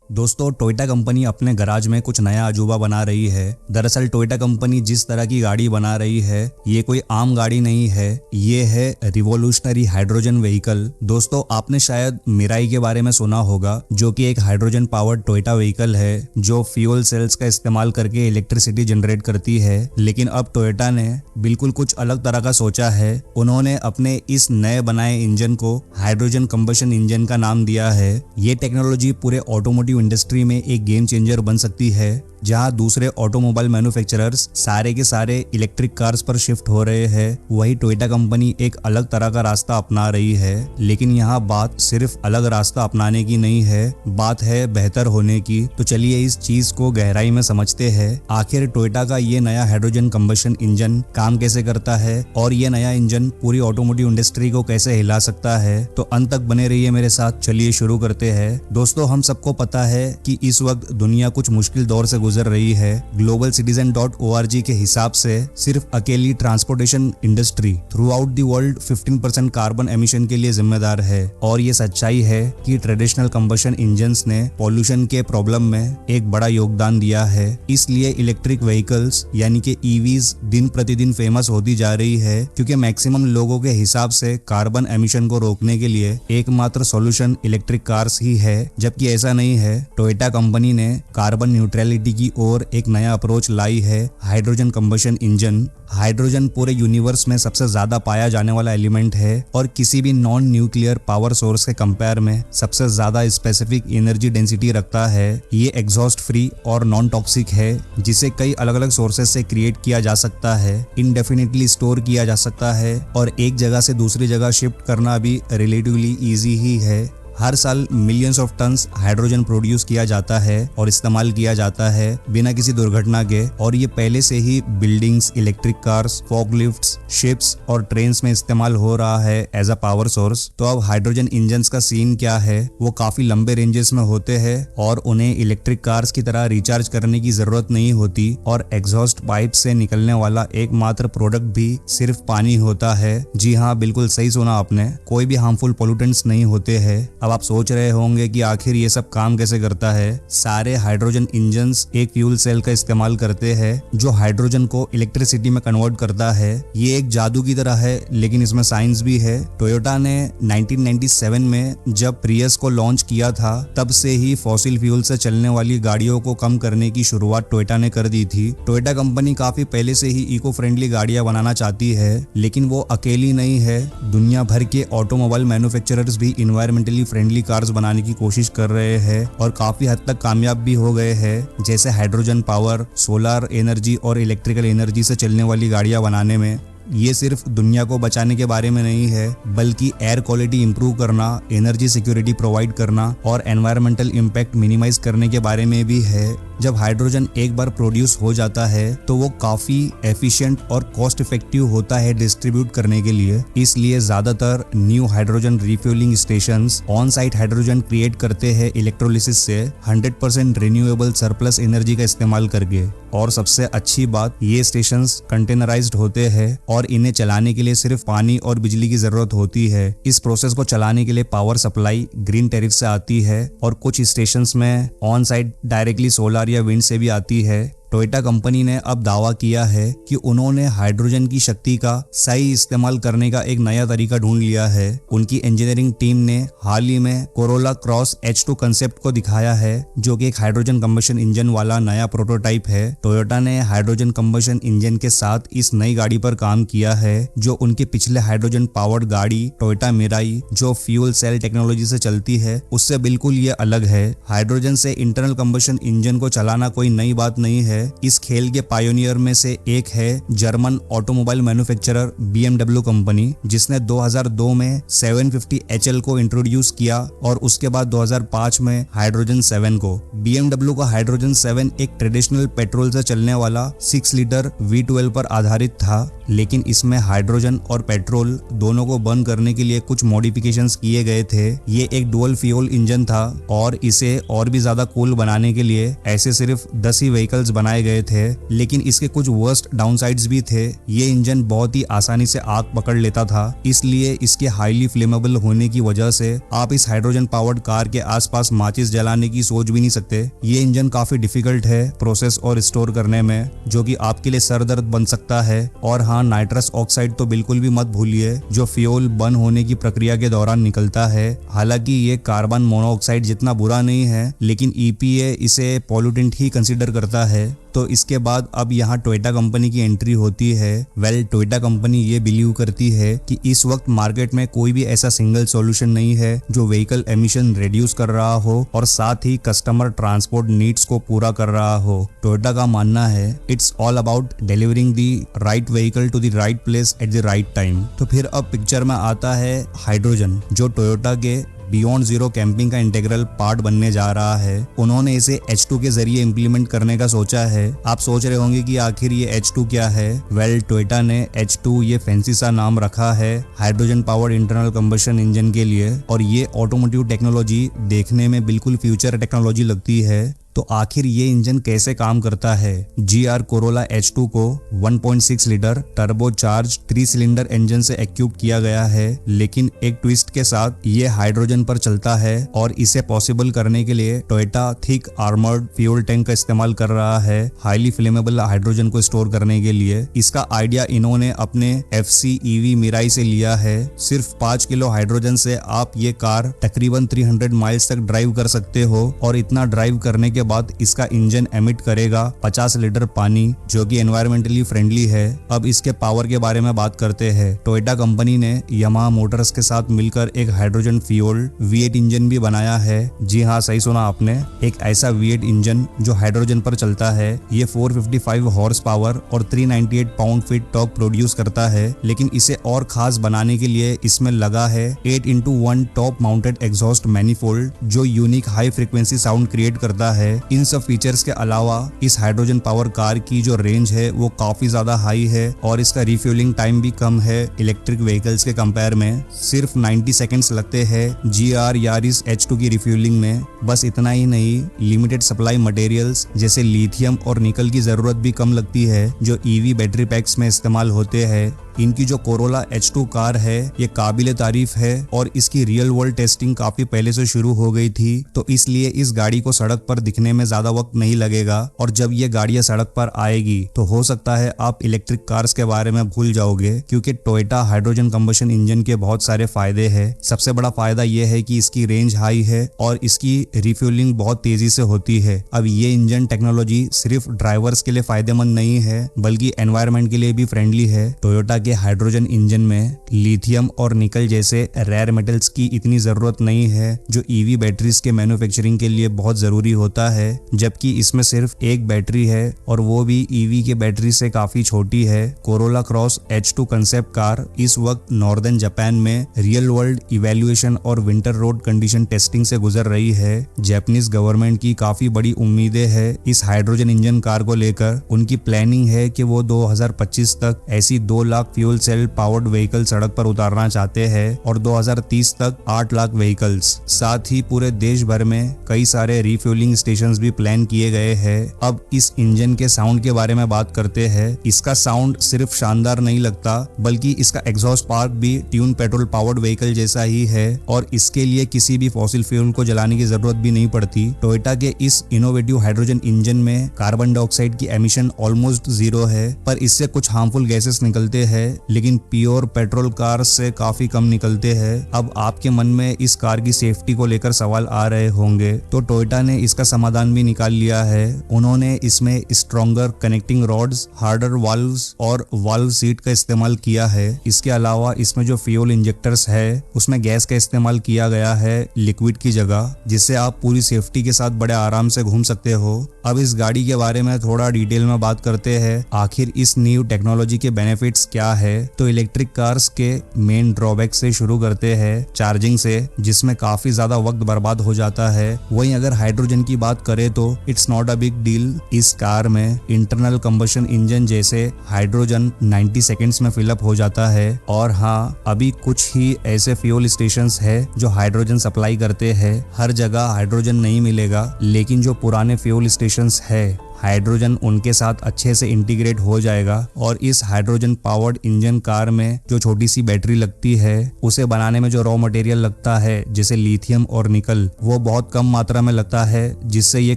दोस्तों, Toyota company अपने garage में कुछ नया अजूबा बना रही है। दरअसल टोयोटा कंपनी जिस तरह की गाड़ी बना रही है ये कोई आम गाड़ी नहीं है, ये है रिवोल्यूशनरी हाइड्रोजन व्हीकल। दोस्तों, आपने शायद मिराई के बारे में सुना होगा, जो कि एक हाइड्रोजन पावर्ड टोयोटा व्हीकल है जो फ्यूल सेल्स का इस्तेमाल करके इलेक्ट्रिसिटी जनरेट करती है। लेकिन अब टोयोटा ने बिल्कुल कुछ अलग तरह का सोचा है। उन्होंने अपने इस नए बनाए इंजन को हाइड्रोजन कंबशन इंजन का नाम दिया है। ये टेक्नोलॉजी पूरे ऑटोमोटिव इंडस्ट्री में एक गेम चेंजर बन सकती है। जहां दूसरे ऑटोमोबाइल मैन्युफैक्चरर्स सारे के सारे इलेक्ट्रिक कार्स पर शिफ्ट हो रहे हैं, वही टोयोटा कंपनी एक अलग तरह का रास्ता अपना रही है। लेकिन यहाँ बात सिर्फ अलग रास्ता अपनाने की नहीं है, बात है बेहतर होने की। तो चलिए इस चीज को गहराई में समझते हैं। आखिर टोयोटा का ये नया हाइड्रोजन कंबशन इंजन काम कैसे करता है और ये नया इंजन पूरी ऑटोमोटिव इंडस्ट्री को कैसे हिला सकता है। तो अंत तक बने रहिए मेरे साथ। चलिए शुरू करते हैं। दोस्तों, हम सबको पता है कि इस वक्त दुनिया कुछ मुश्किल दौर से गुजर रही है। ग्लोबल सिटीजन.org के हिसाब से सिर्फ अकेली transportation industry through out the world 15% carbon emission के लिए जिम्मेदार है। और ये सच्चाई है कि ट्रेडिशनल कंबशन इंजन्स ने पॉल्यूशन के प्रॉब्लम में एक बड़ा योगदान दिया है। इसलिए इलेक्ट्रिक व्हीकल्स यानी कि ईवीज दिन प्रतिदिन फेमस होती जा रही है, क्योंकि मैक्सिमम लोगों के हिसाब से कार्बन एमिशन को रोकने के लिए एकमात्र सॉल्यूशन इलेक्ट्रिक कार्स ही है। जबकि ऐसा नहीं है। टोयोटा कंपनी ने कार्बन न्यूट्रलिटी की ओर एक नया अप्रोच लाई है, हाइड्रोजन कंबशन इंजन। हाइड्रोजन पूरे यूनिवर्स में सबसे ज्यादा पाया जाने वाला एलिमेंट है और किसी भी नॉन न्यूक्लियर पावर सोर्स के कंपेयर में सबसे ज्यादा स्पेसिफिक एनर्जी डेंसिटी रखता है। ये एग्जॉस्ट फ्री और नॉन टॉक्सिक है, जिसे कई अलग अलग सोर्सेस से क्रिएट किया जा सकता है, इनडेफिनिटली स्टोर किया जा सकता है और एक जगह से दूसरी जगह शिफ्ट करना भी रिलेटिवली इजी ही है। हर साल millions of tonnes hydrogen produce किया जाता है और इस्तेमाल किया जाता है बिना किसी दुर्घटना के। और ये पहले से ही बिल्डिंग्स, इलेक्ट्रिक कार्स, फॉकलिफ्ट्स, शिप्स और ट्रेन्स में इस्तेमाल हो रहा है एज अ पावर सोर्स। तो अब हाइड्रोजन इंजन्स का सीन क्या है? वो काफी लंबे रेंजेस में होते हैं और उन्हें इलेक्ट्रिक कार्स की तरह रिचार्ज करने की जरूरत नहीं होती और एग्जॉस्ट पाइप से निकलने वाला एकमात्र प्रोडक्ट भी सिर्फ पानी होता है। जी हाँ, बिल्कुल सही सुना आपने। कोई भी हार्मफुल पोल्यूटेंट्स नहीं होते हैं। अब आप सोच रहे होंगे कि आखिर ये सब काम कैसे करता है। सारे हाइड्रोजन इंजन्स एक फ्यूल सेल का इस्तेमाल करते हैं जो हाइड्रोजन को इलेक्ट्रिसिटी में कन्वर्ट करता है। ये एक जादू की तरह है, लेकिन इसमें साइंस भी है। टोयोटा ने 1997 में जब प्रियस को लॉन्च किया था, तब से ही फॉसिल फ्यूल से चलने वाली गाड़ियों को कम करने की शुरुआत टोयोटा ने कर दी थी। टोयोटा कंपनी काफी पहले से ही इको फ्रेंडली गाड़ियां बनाना चाहती है, लेकिन वो अकेली नहीं है। दुनिया भर के ऑटोमोबाइल मैन्युफैक्चरर्स भी इन्वायरमेंटली फ्रेंडली कार्स बनाने की कोशिश कर रहे हैं और काफी हद तक कामयाब भी हो गए हैं। जैसे हाइड्रोजन पावर, सोलर एनर्जी और इलेक्ट्रिकल एनर्जी से चलने वाली गाड़ियां बनाने में। ये सिर्फ दुनिया को बचाने के बारे में नहीं है, बल्कि एयर क्वालिटी इंप्रूव करना, एनर्जी सिक्योरिटी प्रोवाइड करना और एनवायरमेंटल इम्पैक्ट मिनिमाइज करने के बारे में भी है। जब हाइड्रोजन एक बार प्रोड्यूस हो जाता है तो वो काफी एफिशिएंट और कॉस्ट इफेक्टिव होता है डिस्ट्रीब्यूट करने के लिए। इसलिए ज्यादातर new hydrogen refuelling stations on site hydrogen create करते हैं इलेक्ट्रोलिसिस से 100% रिन्यूएबल सरप्लस एनर्जी का इस्तेमाल करके। और सबसे अच्छी बात, ये स्टेशंस कंटेनराइज्ड होते हैं और इन्हें चलाने के लिए सिर्फ पानी और बिजली की जरूरत होती है। इस प्रोसेस को चलाने के लिए पावर सप्लाई ग्रीन टैरिफ से आती है और कुछ स्टेशंस में ऑन साइट डायरेक्टली सोलर या विंड से भी आती है। टोयोटा कंपनी ने अब दावा किया है कि उन्होंने हाइड्रोजन की शक्ति का सही इस्तेमाल करने का एक नया तरीका ढूंढ लिया है। उनकी इंजीनियरिंग टीम ने हाल ही में कोरोला क्रॉस H2 कंसेप्ट को दिखाया है, जो कि एक हाइड्रोजन कंबशन इंजन वाला नया प्रोटोटाइप है। टोयोटा ने हाइड्रोजन कंबशन इंजन के साथ इस नई गाड़ी पर काम किया है, जो उनके पिछले हाइड्रोजन पावर्ड गाड़ी टोयोटा मिराई, जो फ्यूल सेल टेक्नोलॉजी से चलती है, उससे बिल्कुल ये अलग है। हाइड्रोजन से इंटरनल कंबशन इंजन को चलाना कोई नई बात नहीं है। इस खेल के पायोनियर में से एक है German automobile manufacturer BMW company, जिसने 2002 में 750 HL को इंट्रोड्यूस किया और उसके बाद 2005 में हाइड्रोजन 7 को। BMW का हाइड्रोजन 7 एक ट्रेडिशनल पेट्रोल से चलने वाला 6 लीटर V12 पर आधारित था, लेकिन इसमें हाइड्रोजन और पेट्रोल दोनों को बर्न करने के लिए कुछ मॉडिफिकेशंस किए गए थे। ये एक डुअल फ्यूल इंजन था और इसे और भी ज्यादा कूल बनाने के लिए ऐसे सिर्फ 10 ही व्हीकल्स बनाए बनाए गए थे, लेकिन इसके कुछ वर्स्ट डाउनसाइड्स भी थे। ये इंजन बहुत ही आसानी से आग पकड़ लेता था, इसलिए इसके हाईली फ्लेमेबल होने की वजह से आप इस हाइड्रोजन पावर्ड कार के आसपास माचिस जलाने की सोच भी नहीं सकते। ये इंजन काफी डिफिकल्ट है प्रोसेस और स्टोर करने में, जो कि आपके लिए सर दर्द बन सकता है। और हाँ, नाइट्रस ऑक्साइड तो बिल्कुल भी मत भूलिए, जो फ्यूल बर्न होने की प्रक्रिया के दौरान निकलता है। हालांकि ये कार्बन मोनोऑक्साइड जितना बुरा नहीं है, लेकिन EPA इसे पॉल्यूटेंट ही कंसीडर करता है। तो इसके बाद अब यहाँ टोयोटा कंपनी की एंट्री होती है। टोयोटा कंपनी ये बिलीव करती है कि इस वक्त मार्केट में कोई भी ऐसा सिंगल सॉल्यूशन नहीं है जो व्हीकल एमिशन रिड्यूस कर रहा हो और साथ ही कस्टमर ट्रांसपोर्ट नीड्स को पूरा कर रहा हो। टोयोटा का मानना है it's all about delivering the right vehicle to the right place at the right time. तो फिर अब पिक्चर में आता है हाइड्रोजन, जो टोयोटा के बियॉन्ड जीरो कैंपिंग का इंटीग्रल पार्ट बनने जा रहा है। उन्होंने इसे H2 के जरिए इम्प्लीमेंट करने का सोचा है। आप सोच रहे होंगे कि आखिर ये H2 क्या है। टोयोटा ने H2 ये फैंसी सा नाम रखा है hydrogen powered internal combustion engine के लिए, और ये ऑटोमोटिव टेक्नोलॉजी देखने में बिल्कुल फ्यूचर टेक्नोलॉजी लगती है। तो आखिर ये इंजन कैसे काम करता है। GR कोरोला H2 को 1.6 litre turbo charge 3 cylinder engine से इक्विप किया गया है, लेकिन एक ट्विस्ट के साथ ये हाइड्रोजन पर चलता है, और इसे पॉसिबल करने के लिए Toyota thick armoured fuel tank का इस्तेमाल कर रहा है हाईली फ्लेमेबल हाइड्रोजन को स्टोर करने के लिए। इसका आइडिया इन्होंने अपने FC EV मिराई से लिया है। सिर्फ 5 किलो हाइड्रोजन से आप ये कार तकरीबन 300 माइल्स तक ड्राइव कर सकते हो, और इतना ड्राइव करने के बाद इसका इंजन एमिट करेगा 50 लीटर पानी, जो कि एनवायरमेंटली फ्रेंडली है। अब इसके पावर के बारे में बात करते हैं। टोयोटा कंपनी ने यामाहा मोटर्स के साथ मिलकर एक हाइड्रोजन फ्यूल V8 इंजन भी बनाया है। जी हाँ, सही सुना आपने, एक ऐसा V8 इंजन जो हाइड्रोजन पर चलता है। ये 455 हॉर्स पावर और 398 पाउंड फीट टॉर्क प्रोड्यूस करता है, लेकिन इसे और खास बनाने के लिए इसमें लगा है 8x1 top mounted exhaust manifold, जो unique high frequency sound create करता है। इन सब फीचर्स के अलावा इस हाइड्रोजन पावर कार की जो रेंज है वो काफी ज्यादा हाई है, और इसका रिफ्यूलिंग टाइम भी कम है इलेक्ट्रिक व्हीकल्स के कंपेयर में। सिर्फ 90 सेकेंड्स लगते हैं GR यारिस H2 की रिफ्यूलिंग में। बस इतना ही नहीं, लिमिटेड सप्लाई मटेरियल्स जैसे लिथियम और निकल की जरूरत भी कम लगती है, जो EV बैटरी पैक्स में इस्तेमाल होते हैं। इनकी जो कोरोला H2 कार है ये काबिले तारीफ है, और इसकी रियल वर्ल्ड टेस्टिंग काफी पहले से शुरू हो गई थी, तो इसलिए इस गाड़ी को सड़क पर दिखने में ज्यादा वक्त नहीं लगेगा। और जब ये गाड़ियां सड़क पर आएगी तो हो सकता है आप इलेक्ट्रिक कार्स के बारे में भूल जाओगे, क्योंकि टोयोटा हाइड्रोजन कंबशन इंजन के बहुत सारे फायदे हैं। सबसे बड़ा फायदा ये है कि इसकी रेंज हाई है और इसकी रिफ्यूलिंग बहुत तेजी से होती है। अब ये इंजन टेक्नोलॉजी सिर्फ ड्राइवर्स के लिए फायदेमंद नहीं है, बल्कि एनवायरमेंट के लिए भी फ्रेंडली है। टोयोटा के हाइड्रोजन इंजन में लिथियम और निकल जैसे रेयर मेटल्स की इतनी जरूरत नहीं है, जो EV बैटरीज के मैन्युफैक्चरिंग के लिए बहुत जरूरी होता है, जबकि इसमें सिर्फ एक बैटरी है, और वो भी EV के बैटरी से काफी छोटी है। Corolla cross H2 concept car इस वक्त नॉर्दर्न जापान में रियल वर्ल्ड इवैल्यूएशन और विंटर रोड कंडीशन टेस्टिंग से गुजर रही है। जापानीज गवर्नमेंट की काफी बड़ी उम्मीदें हैं इस हाइड्रोजन इंजन कार को लेकर। उनकी प्लानिंग है कि वो 2025 तक ऐसी 2 lakh fuel cell powered vehicle सड़क पर उतारना चाहते हैं, और 2030 तक 8 लाख व्हीकल्स। साथ ही पूरे देश भर में कई सारे रिफ्यूलिंग स्टेशंस भी प्लान किए गए हैं। अब इस इंजन के साउंड के बारे में बात करते हैं। इसका साउंड सिर्फ शानदार नहीं लगता, बल्कि इसका एग्जॉस्ट पार्क भी ट्यून पेट्रोल पावर्ड व्हीकल जैसा ही है, और इसके लिए किसी भी फॉसिल फ्यूल को जलाने की जरूरत भी नहीं पड़ती। टोयोटा के इस इनोवेटिव हाइड्रोजन इंजन में कार्बन डाइऑक्साइड की एमिशन ऑलमोस्ट 0 है, पर इससे कुछ हार्मफुल गैसेस निकलते हैं, लेकिन प्योर पेट्रोल कार से काफी कम निकलते हैं। अब आपके मन में इस कार की सेफ्टी को लेकर सवाल आ रहे होंगे, तो टोयोटा ने इसका समाधान भी निकाल लिया है। उन्होंने इसमें stronger connecting rods, harder valves और वाल्व सीट का इस्तेमाल किया है। इसके अलावा इसमें जो फ्यूल इंजेक्टर्स है उसमें गैस का इस्तेमाल किया गया है लिक्विड की जगह, जिससे आप पूरी सेफ्टी के साथ बड़े आराम से घूम सकते हो। अब इस गाड़ी के बारे में थोड़ा डिटेल में बात करते हैं। आखिर इस न्यू टेक्नोलॉजी के बेनिफिट्स क्या है। तो इलेक्ट्रिक कार्स के मेन ड्रॉबैक से शुरू करते हैं, चार्जिंग से, जिसमें काफी ज्यादा वक्त बर्बाद हो जाता है। वहीं अगर हाइड्रोजन की बात करें तो it's not a big deal. इस कार में इंटरनल कंबशन इंजन जैसे हाइड्रोजन 90 सेकेंड्स में फिलअप हो जाता है। और हाँ, अभी कुछ ही ऐसे फ्यूल स्टेशंस है जो हाइड्रोजन सप्लाई करते हैं। हर जगह हाइड्रोजन नहीं मिलेगा, लेकिन जो पुराने फ्यूल स्टेशंस है हाइड्रोजन उनके साथ अच्छे से इंटीग्रेट हो जाएगा और इस हाइड्रोजन पावर्ड इंजन कार में जो छोटी सी बैटरी लगती है उसे बनाने में जो रॉ मटेरियल लगता है जैसे लिथियम और निकल वो बहुत कम मात्रा में लगता है, जिससे ये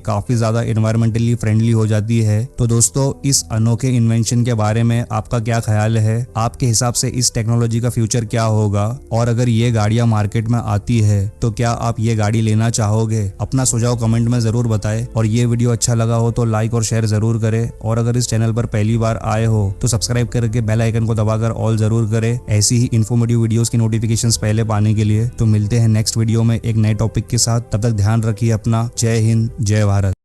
काफी ज्यादा एनवायरमेंटली फ्रेंडली हो जाती है। तो दोस्तों इस अनोखे इन्वेंशन के बारे में आपका क्या ख्याल है? आपके हिसाब से इस टेक्नोलॉजी का फ्यूचर क्या होगा? और अगर ये गाड़ियां मार्केट में आती है तो क्या आप ये गाड़ी लेना चाहोगे? अपना सुझाव कमेंट में जरूर बताएं और ये वीडियो अच्छा लगा हो तो लाइक और शेयर जरूर करें और अगर इस चैनल पर पहली बार आए हो तो सब्सक्राइब करके बेल आइकन को दबाकर ऑल जरूर करें ऐसी ही इन्फॉर्मेटिव वीडियोस की नोटिफिकेशंस पहले पाने के लिए। तो मिलते हैं नेक्स्ट वीडियो में एक नए टॉपिक के साथ, तब तक ध्यान रखिए अपना। जय हिंद, जय भारत।